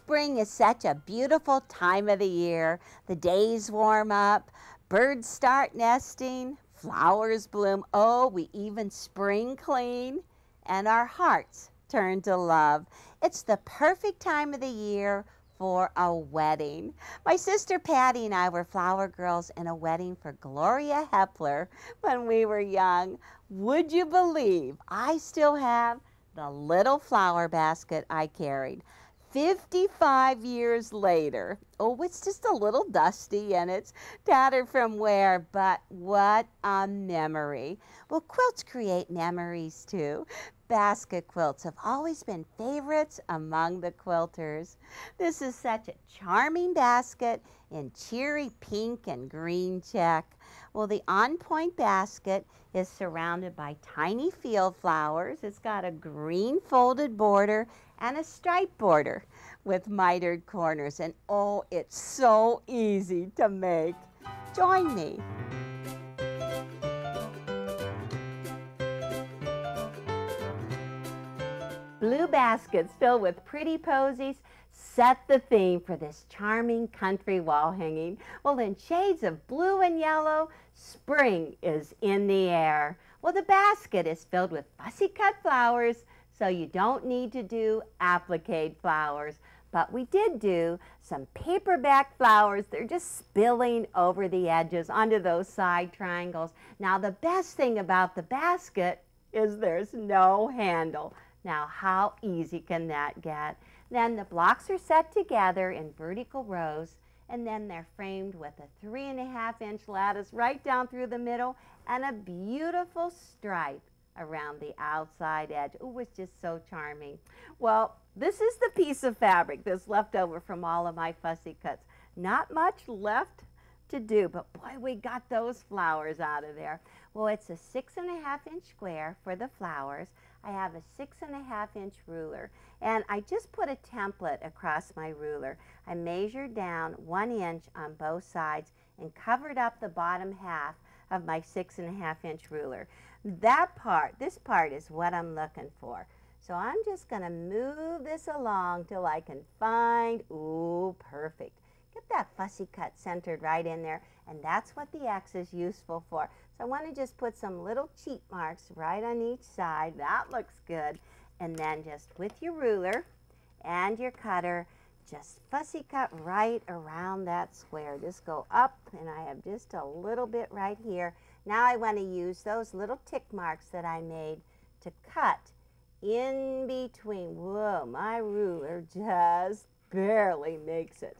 Spring is such a beautiful time of the year. The days warm up, birds start nesting, flowers bloom. Oh, we even spring clean, and our hearts turn to love. It's the perfect time of the year for a wedding. My sister Patty and I were flower girls in a wedding for Gloria Hepler when we were young. Would you believe I still have the little flower basket I carried? 55 years later. Oh, it's just a little dusty and it's tattered from wear, but what a memory. Well, quilts create memories too. Basket quilts have always been favorites among the quilters. This is such a charming basket in cheery pink and green check. Well, the on-point basket is surrounded by tiny field flowers. It's got a green folded border and a striped border with mitered corners. And oh, it's so easy to make. Join me. Blue baskets filled with pretty posies set the theme for this charming country wall hanging. Well, in shades of blue and yellow, spring is in the air. Well, the basket is filled with fussy cut flowers, so you don't need to do applique flowers. But we did do some paperback flowers. They're just spilling over the edges onto those side triangles. Now, the best thing about the basket is there's no handle. Now, how easy can that get? Then the blocks are set together in vertical rows, and then they're framed with a 3.5-inch lattice right down through the middle and a beautiful stripe around the outside edge. Oh, it's just so charming. Well, this is the piece of fabric that's left over from all of my fussy cuts. Not much left to do, but boy, we got those flowers out of there. Well, it's a 6.5-inch square for the flowers. I have a 6.5-inch ruler, and I just put a template across my ruler. I measured down 1 inch on both sides and covered up the bottom half of my 6.5-inch ruler. That part, this part is what I'm looking for. So I'm just going to move this along till I can find, ooh, perfect. Get that fussy cut centered right in there, and that's what the X is useful for. So I want to just put some little cheat marks right on each side. That looks good. And then just with your ruler and your cutter, just fussy cut right around that square. Just go up, and I have just a little bit right here. Now I want to use those little tick marks that I made to cut in between. Whoa, my ruler just barely makes it.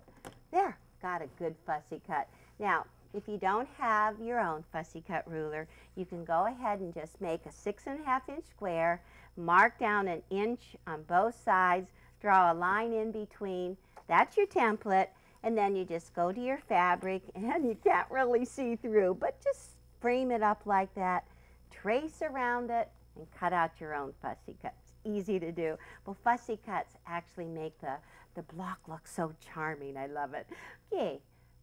There, got a good fussy cut. Now, if you don't have your own fussy cut ruler, you can go ahead and just make a 6.5-inch square, mark down 1 inch on both sides, draw a line in between. That's your template, and then you just go to your fabric, and you can't really see through, but just frame it up like that, trace around it, and cut out your own fussy cuts. Easy to do. Well, fussy cuts actually make the block look so charming. I love it. Okay,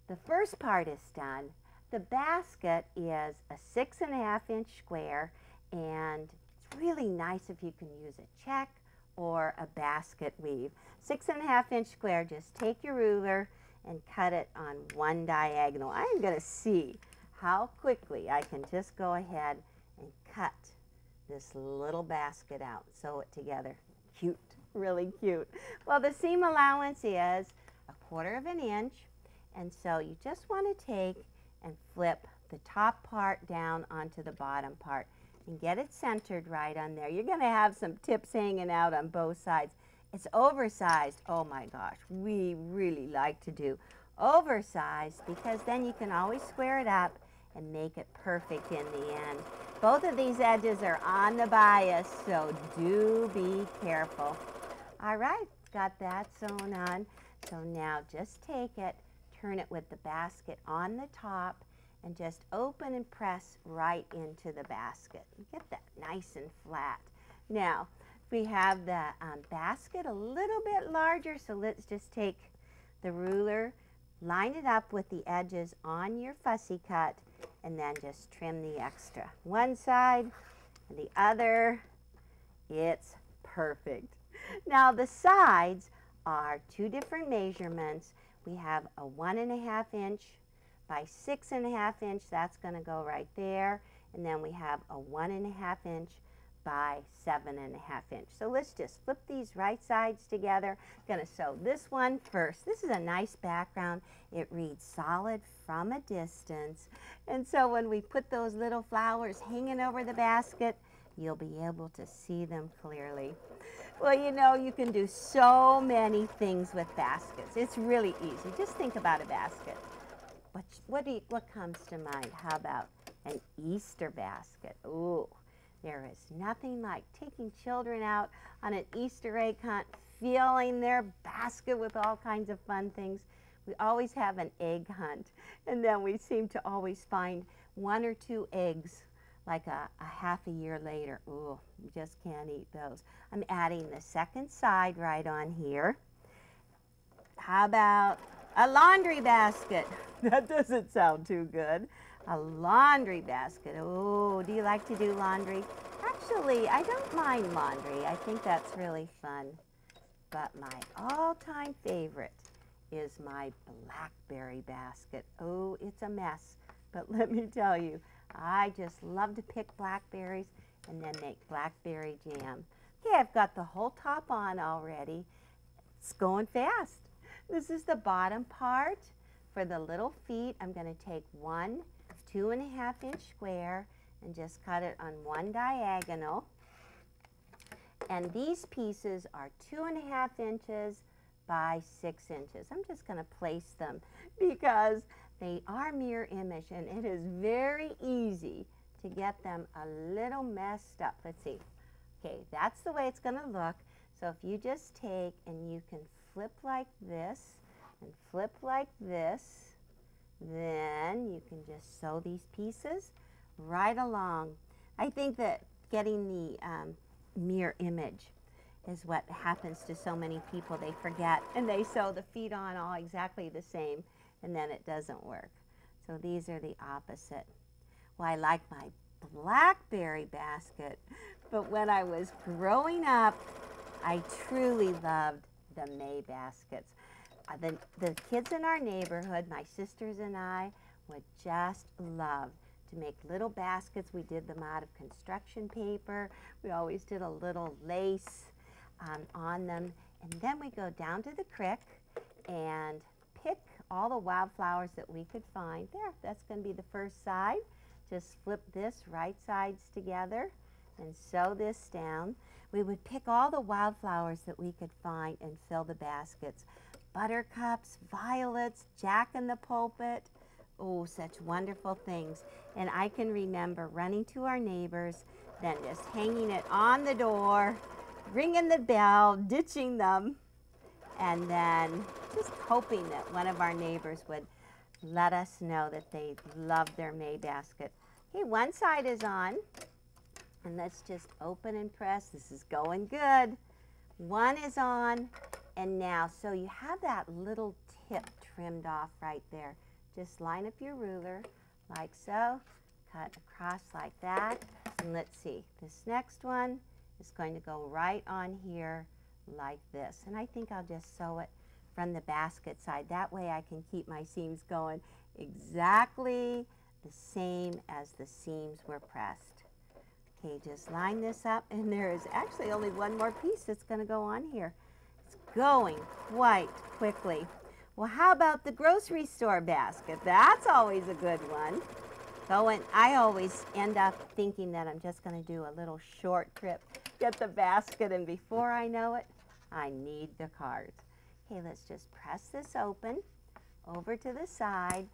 the first part is done. The basket is a 6.5-inch square, and it's really nice if you can use a check or a basket weave. 6.5-inch square, just take your ruler and cut it on one diagonal. I am going to see how quickly I can just go ahead and cut this little basket out, sew it together. Cute, really cute. Well, the seam allowance is 1/4 inch, and so you just want to take and flip the top part down onto the bottom part and get it centered right on there. You're going to have some tips hanging out on both sides. It's oversized. Oh my gosh, we really like to do oversized because then you can always square it up and make it perfect in the end. Both of these edges are on the bias, so do be careful. All right, got that sewn on. So now just take it, turn it with the basket on the top, and just open and press right into the basket. Get that nice and flat. Now, we have the basket a little bit larger, so let's just take the ruler, line it up with the edges on your fussy cut, and then just trim the extra. One side and the other, it's perfect. Now the sides are two different measurements. We have a 1.5 inch by 6.5 inch. That's going to go right there. And then we have a 1.5 inch by 7.5 inch. So let's just flip these right sides together. I'm going to sew this one first. This is a nice background. It reads solid from a distance. And so when we put those little flowers hanging over the basket, you'll be able to see them clearly. Well, you know, you can do so many things with baskets. It's really easy. Just think about a basket. What comes to mind? How about an Easter basket? Ooh. There is nothing like taking children out on an Easter egg hunt, filling their basket with all kinds of fun things. We always have an egg hunt, and then we seem to always find 1 or 2 eggs like a half a year later. Ooh, you just can't eat those. I'm adding the second side right on here. How about a laundry basket? That doesn't sound too good. A laundry basket. Oh, do you like to do laundry? Actually, I don't mind laundry. I think that's really fun. But my all-time favorite is my Blackberry basket. Oh, it's a mess. But let me tell you, I just love to pick blackberries and then make blackberry jam. Okay, I've got the whole top on already. It's going fast. This is the bottom part. For the little feet, I'm going to take one 2.5 inch square and just cut it on one diagonal. And these pieces are 2.5 inches by 6 inches. I'm just going to place them because they are mirror image, and it is very easy to get them a little messed up. Let's see. Okay, that's the way it's going to look. So if you just take and you can flip like this and flip like this, then you can just sew these pieces right along. I think that getting the mirror image is what happens to so many people. They forget and they sew the feet on all exactly the same, and then it doesn't work. So these are the opposite. Well, I like my Blackberry basket, but when I was growing up, I truly loved the May baskets. The kids in our neighborhood, my sisters and I, would just love to make little baskets. We did them out of construction paper. We always did a little lace on them. And then we go down to the creek and pick all the wildflowers that we could find. There, that's going to be the first side. Just flip this right sides together and sew this down. We would pick all the wildflowers that we could find and fill the baskets. Buttercups, violets, jack-in-the-pulpit. Oh, such wonderful things. And I can remember running to our neighbors, then just hanging it on the door, ringing the bell, ditching them, and then just hoping that one of our neighbors would let us know that they loved their May basket. Okay, one side is on, and let's just open and press. This is going good. One is on, and now, so you have that little tip trimmed off right there. Just line up your ruler like so, cut across like that, and let's see, this next one is going to go right on here like this. And I think I'll just sew it from the basket side. That way I can keep my seams going exactly the same as the seams were pressed. Okay, just line this up, and there is actually only one more piece that's going to go on here. It's going quite quickly. Well, how about the grocery store basket? That's always a good one. So I always end up thinking that I'm just going to do a little short trip, get the basket, and before I know it, I need the cards. Okay, let's just press this open over to the side.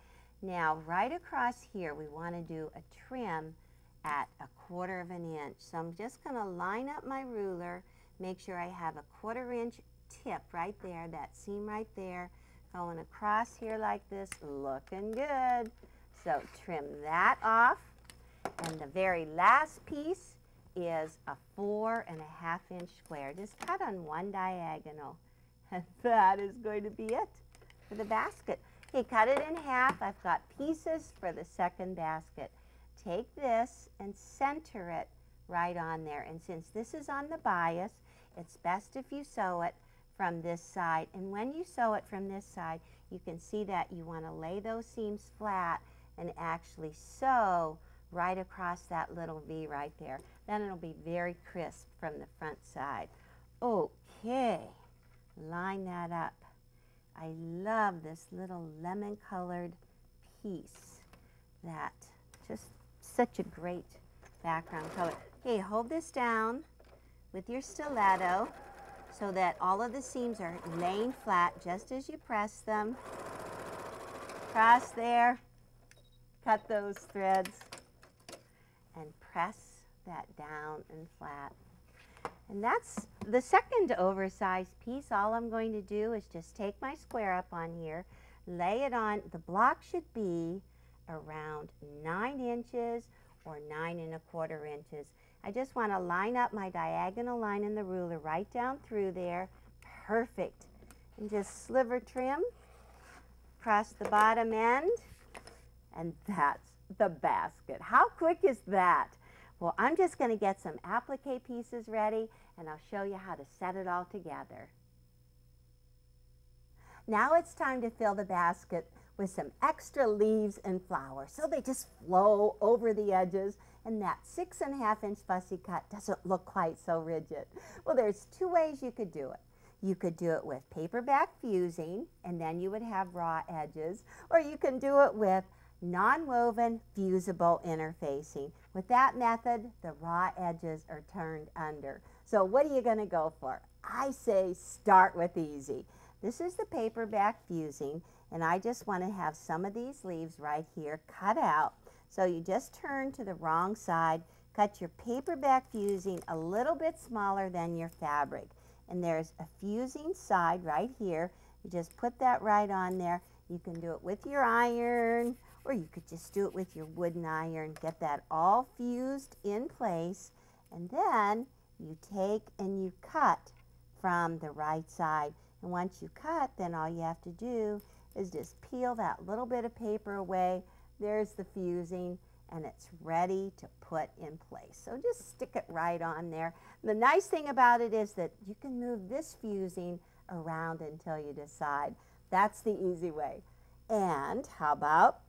Now, right across here, we want to do a trim at 1/4 inch. So I'm just going to line up my ruler, make sure I have a 1/4 inch tip right there, that seam right there, going across here like this, looking good. So trim that off. And the very last piece is a 4.5 inch square. Just cut on one diagonal. And that is going to be it for the basket. Okay, cut it in half. I've got pieces for the second basket. Take this and center it right on there. And since this is on the bias, it's best if you sew it from this side. And when you sew it from this side, you can see that you want to lay those seams flat and actually sew right across that little V right there. Then it'll be very crisp from the front side. Okay, line that up. I love this little lemon colored piece. That just such a great background color. Okay, hold this down with your stiletto so that all of the seams are laying flat just as you press them. Cross there, cut those threads, and press that down and flat. And that's the second oversized piece. All I'm going to do is just take my square up on here, lay it on. The block should be around 9 inches or 9 1/4 inches. I just want to line up my diagonal line in the ruler right down through there. Perfect. And just sliver trim across the bottom end. And that's the basket. How quick is that? Well, I'm just going to get some applique pieces ready, and I'll show you how to set it all together. Now it's time to fill the basket with some extra leaves and flowers so they just flow over the edges, and that 6 1/2 inch fussy cut doesn't look quite so rigid. Well, there's 2 ways you could do it. You could do it with paperback fusing, and then you would have raw edges, or you can do it with Nonwoven Fusible interfacing. With that method, the raw edges are turned under. So what are you going to go for? I say start with easy. This is the paperback fusing, and I just want to have some of these leaves right here cut out. So you just turn to the wrong side, cut your paperback fusing a little bit smaller than your fabric. And there's a fusing side right here. You just put that right on there. You can do it with your iron, or you could just do it with your wooden iron. Get that all fused in place, and then you take and you cut from the right side. And once you cut, then all you have to do is just peel that little bit of paper away. There's the fusing, and it's ready to put in place. So just stick it right on there. The nice thing about it is that you can move this fusing around until you decide. That's the easy way. And how about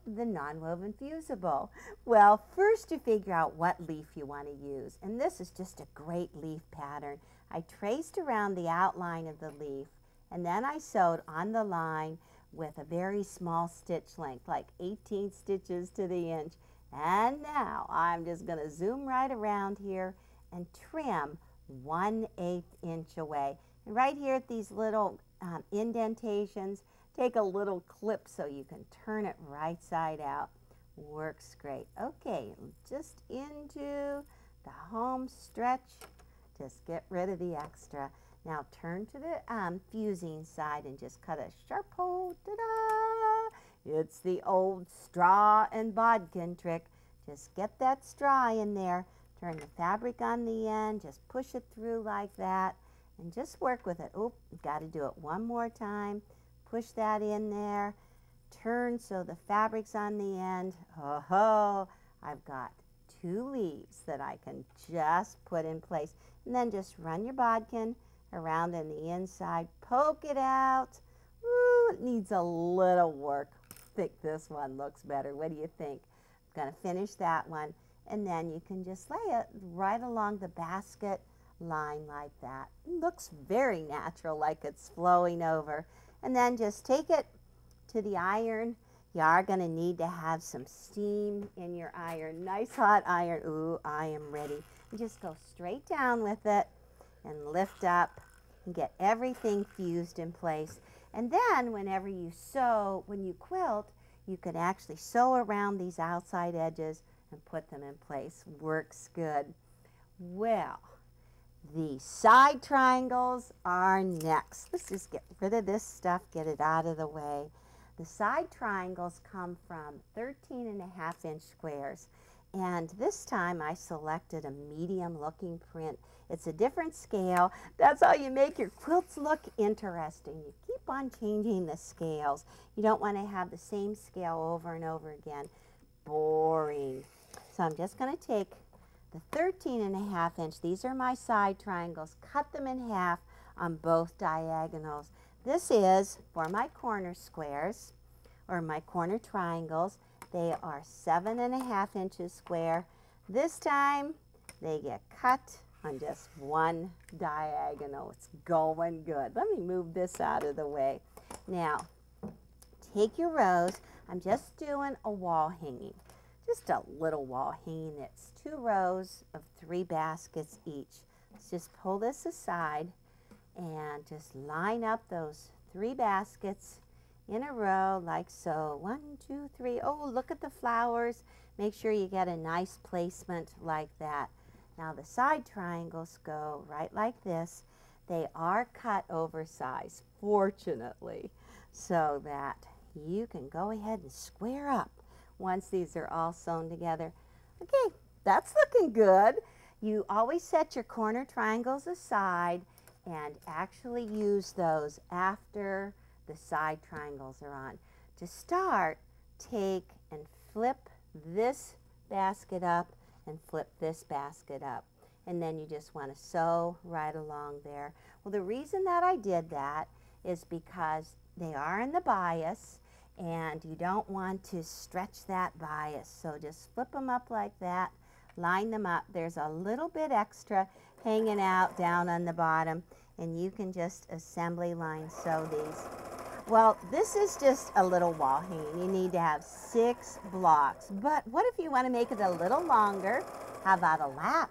the Nonwoven Fusible? Well, first you figure out what leaf you want to use. And this is just a great leaf pattern. I traced around the outline of the leaf, and then I sewed on the line with a very small stitch length, like 18 stitches to the inch. And now I'm just going to zoom right around here and trim 1/8 inch away. And right here at these little indentations, take a little clip so you can turn it right side out. Works great. Okay, just into the home stretch. Just get rid of the extra. Now turn to the fusing side and just cut a sharp hole. Ta-da! It's the old straw and bodkin trick. Just get that straw in there. Turn the fabric on the end. Just push it through like that. And just work with it. Oh, got to do it one more time. Push that in there. Turn so the fabric's on the end. Oh, I've got 2 leaves that I can just put in place. And then just run your bodkin around in the inside. Poke it out. Ooh, it needs a little work. I think this one looks better. What do you think? I'm going to finish that one. And then you can just lay it right along the basket line like that. It looks very natural, like it's flowing over. And then just take it to the iron. You are going to need to have some steam in your iron. Nice hot iron. Ooh, I am ready. You just go straight down with it and lift up and get everything fused in place. And then whenever you sew, when you quilt, you can actually sew around these outside edges and put them in place. Works good. Well, the side triangles are next. Let's just get rid of this stuff, get it out of the way. The side triangles come from 13.5 inch squares. And this time I selected a medium looking print. It's a different scale. That's how you make your quilts look interesting. You keep on changing the scales. You don't want to have the same scale over and over again. Boring. So I'm just going to take the 13.5 inch, these are my side triangles, cut them in half on both diagonals. This is for my corner squares or my corner triangles. They are 7.5 inches square. This time they get cut on just one diagonal. It's going good. Let me move this out of the way. Now, take your rows. I'm just doing a wall hanging, just a little wall hanging. It's 2 rows of 3 baskets each. Let's just pull this aside and just line up those 3 baskets in a row like so. 1, 2, 3. Oh, look at the flowers. Make sure you get a nice placement like that. Now the side triangles go right like this. They are cut oversized, fortunately, so that you can go ahead and square up once these are all sewn together. Okay, that's looking good. You always set your corner triangles aside and actually use those after the side triangles are on. To start, take and flip this basket up and flip this basket up. And then you just want to sew right along there. Well, the reason that I did that is because they are in the bias and you don't want to stretch that bias. So just flip them up like that, line them up. There's a little bit extra hanging out down on the bottom, and you can just assembly line sew these. Well, this is just a little wall hanging. You need to have 6 blocks. But what if you want to make it a little longer? How about a lap?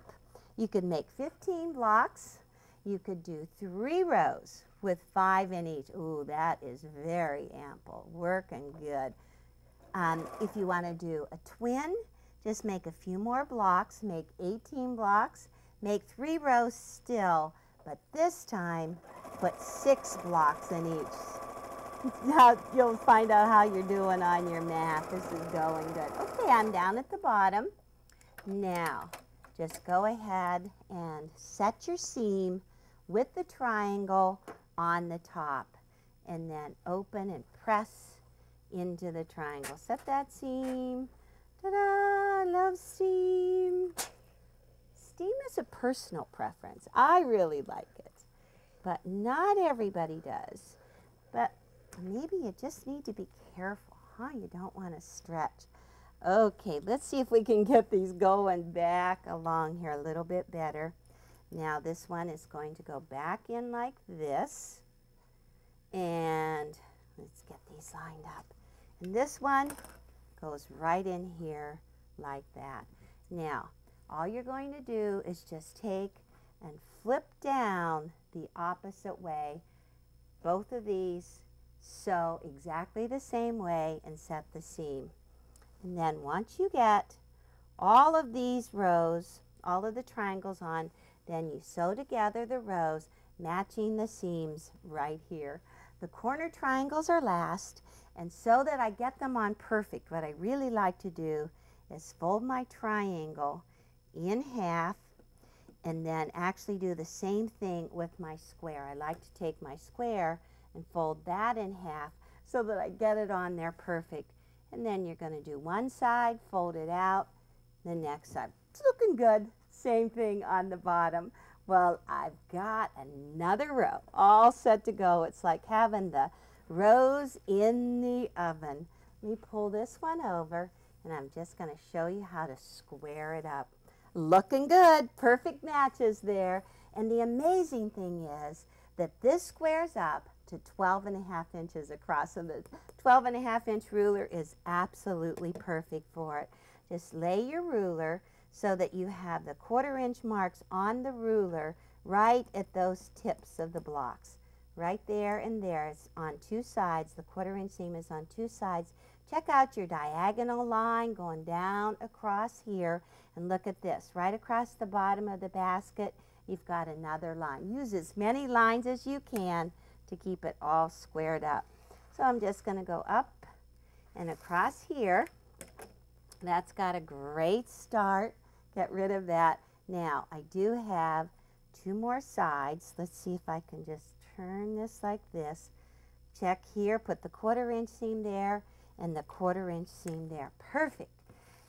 You could make 15 blocks. You could do 3 rows with 5 in each. Ooh, that is very ample. Working good. If you want to do a twin, just make a few more blocks. Make 18 blocks. Make 3 rows still, but this time put 6 blocks in each. Now you'll find out how you're doing on your math. This is going good. Okay, I'm down at the bottom. Now, just go ahead and set your seam with the triangle on the top, and then open and press into the triangle. Set that seam. Ta-da! I love steam. Steam is a personal preference. I really like it, but not everybody does. But maybe you just need to be careful, huh? You don't want to stretch. Okay, let's see if we can get these going back along here a little bit better. Now this one is going to go back in like this. And let's get these lined up. And this one goes right in here like that. Now, all you're going to do is just take and flip down the opposite way. Both of these sew exactly the same way and set the seam. And then once you get all of these rows, all of the triangles on, then you sew together the rows, matching the seams right here. The corner triangles are last, and so that I get them on perfect, what I really like to do is fold my triangle in half and then actually do the same thing with my square. I like to take my square and fold that in half so that I get it on there perfect. And then you're going to do one side, fold it out, the next side. It's looking good. Same thing on the bottom. Well, I've got another row all set to go. It's like having the rows in the oven. Let me pull this one over, and I'm just going to show you how to square it up. Looking good. Perfect matches there. And the amazing thing is that this squares up to 12.5 inches across. And the 12.5 inch ruler is absolutely perfect for it. Just lay your ruler so that you have the 1/4 inch marks on the ruler right at those tips of the blocks. Right there and there. It's on 2 sides. The 1/4 inch seam is on 2 sides. Check out your diagonal line going down across here, and look at this. Right across the bottom of the basket, you've got another line. Use as many lines as you can to keep it all squared up. So I'm just going to go up and across here. That's got a great start. Get rid of that. Now, I do have 2 more sides. Let's see if I can just turn this like this. Check here, put the 1/4 inch seam there and the 1/4 inch seam there. Perfect.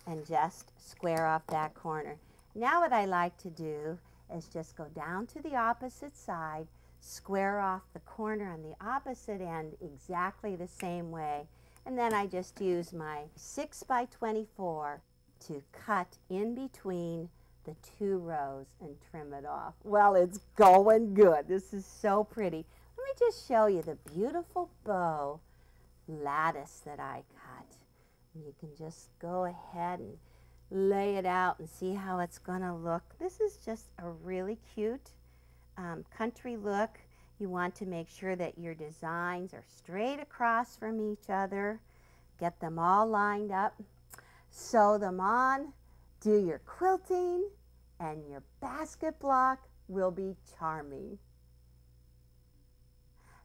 And just square off that corner. Now what I like to do is just go down to the opposite side, square off the corner on the opposite end exactly the same way. And then I just use my 6 by 24 to cut in between the 2 rows and trim it off. Well, it's going good. This is so pretty. Let me just show you the beautiful bow lattice that I cut. And you can just go ahead and lay it out and see how it's going to look. This is just a really cute country look. You want to make sure that your designs are straight across from each other. Get them all lined up. Sew them on. Do your quilting, and your basket block will be charming.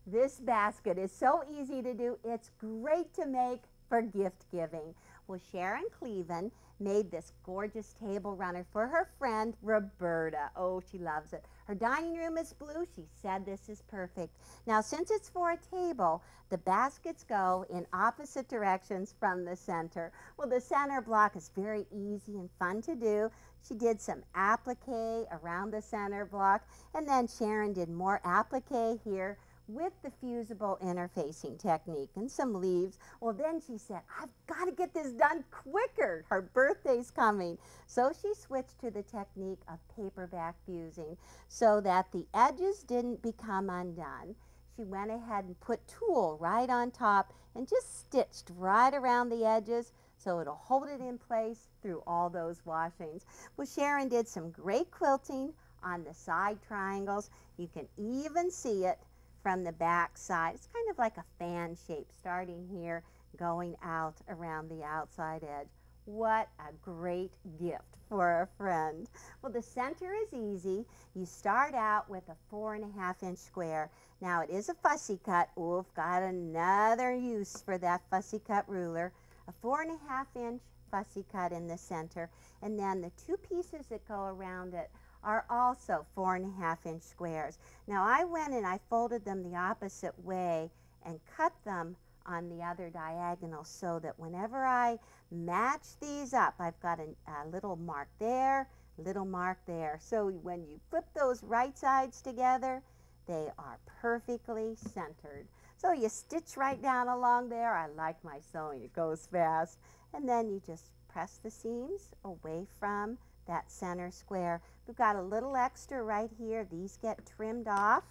This basket is so easy to do. It's great to make for gift giving. Well, Sharon Cleven made this gorgeous table runner for her friend Roberta. Oh, she loves it. Her dining room is blue. She said this is perfect. Now, since it's for a table, the baskets go in opposite directions from the center. Well, the center block is very easy and fun to do. She did some applique around the center block, and then Sharon did more applique here with the fusible interfacing technique and some leaves. Well, then she said, I've got to get this done quicker. Her birthday's coming. So she switched to the technique of paperback fusing so that the edges didn't become undone. She went ahead and put tulle right on top and just stitched right around the edges so it'll hold it in place through all those washings. Well, Sharon did some great quilting on the side triangles. You can even see it from the back side. It's kind of like a fan shape, starting here, going out around the outside edge. What a great gift for a friend. Well, the center is easy. You start out with a 4.5-inch square. Now, it is a fussy cut. Oh, I've got another use for that fussy cut ruler. A 4.5-inch fussy cut in the center, and then the 2 pieces that go around it are also 4.5-inch squares. Now, I went and I folded them the opposite way and cut them on the other diagonal so that whenever I match these up, I've got a little mark there, little mark there. So when you flip those right sides together, they are perfectly centered. So you stitch right down along there. I like my sewing, it goes fast. And then you just press the seams away from that center square. We've got a little extra right here. These get trimmed off,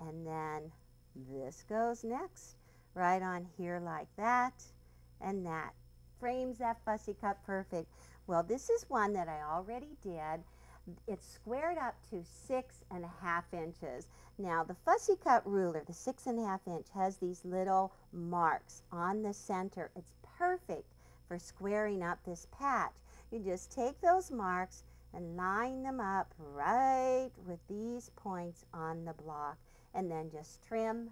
and then this goes next, right on here like that, and that frames that fussy cut perfect. Well, this is one that I already did. It's squared up to 6.5 inches. Now, the fussy cut ruler, the 6.5 inch, has these little marks on the center. It's perfect for squaring up this patch. You just take those marks and line them up right with these points on the block, and then just trim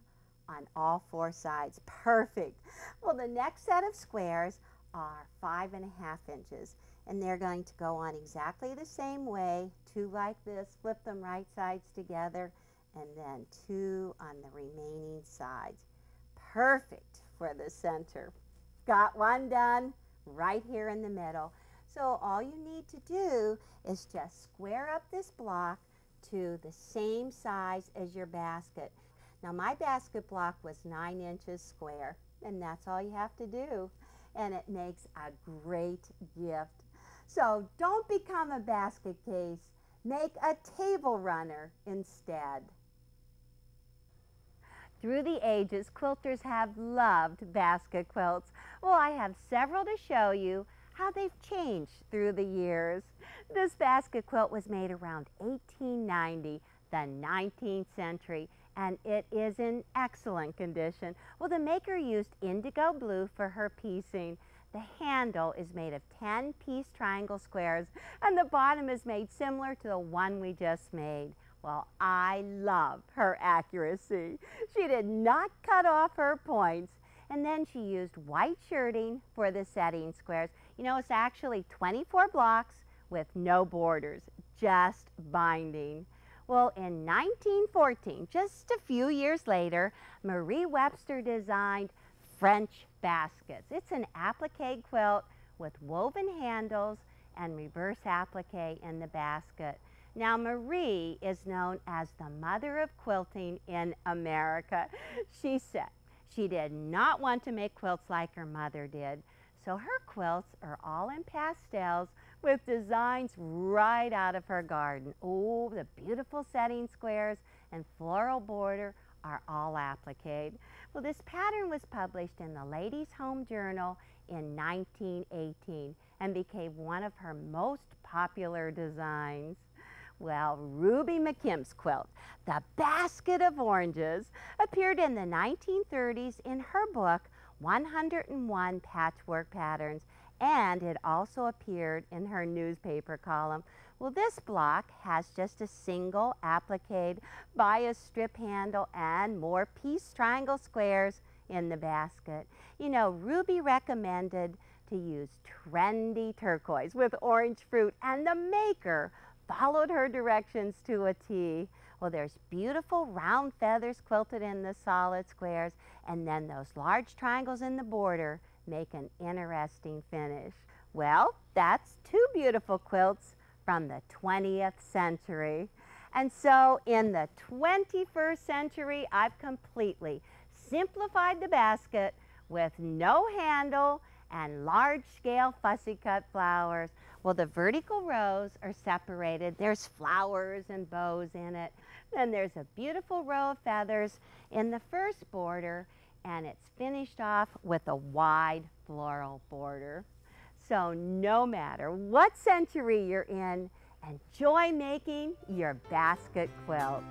on all 4 sides. Perfect. Well, the next set of squares are 5.5 inches, and they're going to go on exactly the same way, 2 like this, flip them right sides together, and then 2 on the remaining sides. Perfect for the center. Got one done right here in the middle. So all you need to do is just square up this block to the same size as your basket. Now, my basket block was 9 inches square, and that's all you have to do. And it makes a great gift. So don't become a basket case. Make a table runner instead. Through the ages, quilters have loved basket quilts. Well, I have several to show you how they've changed through the years. This basket quilt was made around 1890, the 19th century, and it is in excellent condition. Well, the maker used indigo blue for her piecing. The handle is made of 10-piece triangle squares, and the bottom is made similar to the one we just made. Well, I love her accuracy. She did not cut off her points. And then she used white shirting for the setting squares. You know, it's actually 24 blocks with no borders, just binding. Well, in 1914, just a few years later, Marie Webster designed French baskets. It's an applique quilt with woven handles and reverse applique in the basket. Now, Marie is known as the mother of quilting in America. She said she did not want to make quilts like her mother did, so her quilts are all in pastels with designs right out of her garden. Oh, the beautiful setting squares and floral border are all appliqued. Well, this pattern was published in the Ladies' Home Journal in 1918 and became one of her most popular designs. Well, Ruby McKim's quilt, The Basket of Oranges, appeared in the 1930s in her book, 101 Patchwork Patterns, and it also appeared in her newspaper column. Well, this block has just a single appliqued bias strip handle and more piece triangle squares in the basket. You know, Ruby recommended to use trendy turquoise with orange fruit, and the maker followed her directions to a T. Well, there's beautiful round feathers quilted in the solid squares, and then those large triangles in the border make an interesting finish. Well, that's two beautiful quilts from the 20th century. And so in the 21st century, I've completely simplified the basket with no handle and large-scale fussy-cut flowers. Well, the vertical rows are separated. There's flowers and bows in it. Then there's a beautiful row of feathers in the first border, and it's finished off with a wide floral border. So no matter what century you're in, enjoy making your basket quilt.